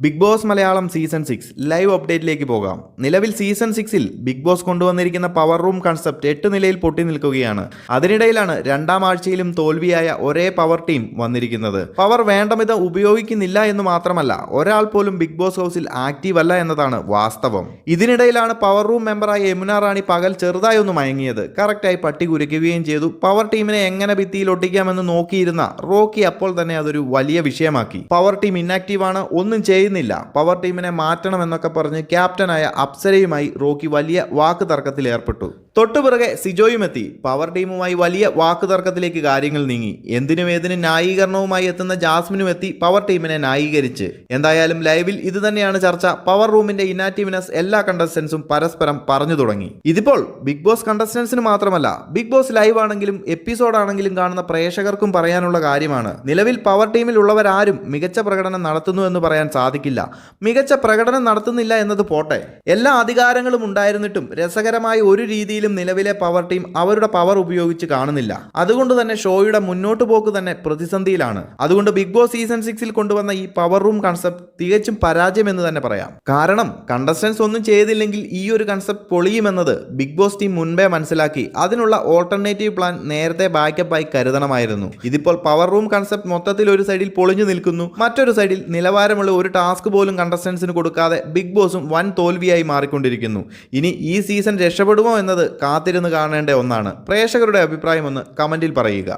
Big Boss Malayalam season 6 live അപ്ഡേറ്റിലേക്ക് പോകാം. നിലവിൽ സീസൺ 6-ൽ ബിഗ് ബോസ് കൊണ്ടുവന്നിരിക്കുന്ന പവർ റൂം കൺസെപ്റ്റ് 8 നിലയിൽ പൊട്ടി നിൽക്കുകയാണ്. അതിനിടയിലാണ് രണ്ടാം ആഴ്ചയിലും തോൽവിയായ ഒരേ പവർ ടീം വന്നിരിക്കുന്നത്. പവർ വേണ്ടവിധം ഉപയോഗിക്കുന്നില്ല എന്ന് മാത്രമല്ല, ഒരാൾ പോലും ബിഗ് ബോസ് ഹൗസിൽ ആക്റ്റീവ് അല്ല എന്നതാണ് വാസ്തവം. ഇതിനിടയിലാണ് പവർ റൂം മെമ്പറായ യമുന റാണി പകൽ ചെറുതായി ഒന്ന് മയങ്ങിയത്. കറക്റ്റായി പട്ടി കുരയ്ക്കുകയും ചെയ്തു. പവർ ടീമിനെ എങ്ങനെ ഭിത്തിയിൽ ഒട്ടിക്കാമെന്ന് നോക്കിയിരുന്ന റോക്കി അപ്പോൾ തന്നെ അതൊരു വലിയ വിഷയമാക്കി. പവർ ടീം ഇന്നാക്റ്റീവാണ്, ഒന്നും ചെയ്യുന്നില്ല, പവർ ടീമിനെ മാറ്റണം എന്നൊക്കെ പറഞ്ഞ് ക്യാപ്റ്റനായ അപ്സരയുമായി റോക്കി വലിയ വാക്ക് തർക്കത്തിൽ ഏർപ്പെട്ടു. തൊട്ടുപിറകെ സിജോയും എത്തി. പവർ ടീമുമായി വലിയ വാക്ക് തർക്കത്തിലേക്ക് കാര്യങ്ങൾ നീങ്ങി. എന്തിനും ഏതിനും ന്യായീകരണവുമായി എത്തുന്ന ജാസ്മിനും എത്തി പവർ ടീമിനെ ന്യായീകരിച്ച്. എന്തായാലും ലൈവിൽ ഇത് തന്നെയാണ് ചർച്ച. പവർ റൂമിന്റെ ഇനാക്റ്റീവ്നെസ് എല്ലാ കണ്ടസ്റ്റൻസും പരസ്പരം പറഞ്ഞു തുടങ്ങി. ഇതിപ്പോൾ ബിഗ് ബോസ് കണ്ടസ്റ്റൻസിന് മാത്രമല്ല, ബിഗ് ബോസ് ലൈവ് ആണെങ്കിലും എപ്പിസോഡ് ആണെങ്കിലും കാണുന്ന പ്രേക്ഷകർക്കും പറയാനുള്ള കാര്യമാണ്. നിലവിൽ പവർ ടീമിൽ ഉള്ളവരാരും മികച്ച പ്രകടനം നടത്തുന്നു എന്ന് പറയാൻ സാധിക്കില്ല. മികച്ച പ്രകടനം നടത്തുന്നില്ല എന്നത് പോട്ടെ, എല്ലാ അധികാരങ്ങളും ഉണ്ടായിരുന്നിട്ടും രസകരമായ ഒരു രീതിയിലും നിലവിലെ പവർ ടീം അവരുടെ പവർ ഉപയോഗിച്ച് കാണുന്നില്ല. അതുകൊണ്ട് തന്നെ ഷോയുടെ മുന്നോട്ട് പോക്ക് തന്നെ പ്രതിസന്ധിയിലാണ്. അതുകൊണ്ട് ബിഗ് ബോസ് സീസൺ 6-ൽ കൊണ്ടുവന്ന ഈ പവർ റൂം കൺസെപ്റ്റ് തികച്ചും പരാജയം എന്ന് തന്നെ പറയാം. കാരണം കണ്ടസ്റ്റൻസ് ഒന്നും ചെയ്തില്ലെങ്കിൽ ഈ ഒരു കൺസെപ്റ്റ് പൊളിയുമെന്നത് ബിഗ് ബോസ് ടീം മുൻപേ മനസ്സിലാക്കി അതിനുള്ള ഓൾട്ടർനേറ്റീവ് പ്ലാൻ നേരത്തെ ബാക്കപ്പായി കരുതണമായിരുന്നു. ഇതിപ്പോൾ പവർ റൂം കൺസെപ്റ്റ് മൊത്തത്തിൽ ഒരു സൈഡിൽ പൊളിഞ്ഞു നിൽക്കുന്നു, മറ്റൊരു സൈഡിൽ നിലവാരമുള്ള ഒരു ടാസ്ക് പോലും കണ്ടസ്റ്റൻസിന് കൊടുക്കാതെ ബിഗ് ബോസും വൻ തോൽവിയായി മാറിക്കൊണ്ടിരിക്കുന്നു. ഇനി ഈ സീസൺ രക്ഷപ്പെടുമോ എന്നത് കാത്തിരുന്ന് കാണേണ്ട ഒന്നാണ്. പ്രേക്ഷകരുടെ അഭിപ്രായം ഒന്ന് കമന്റിൽ പറയുക.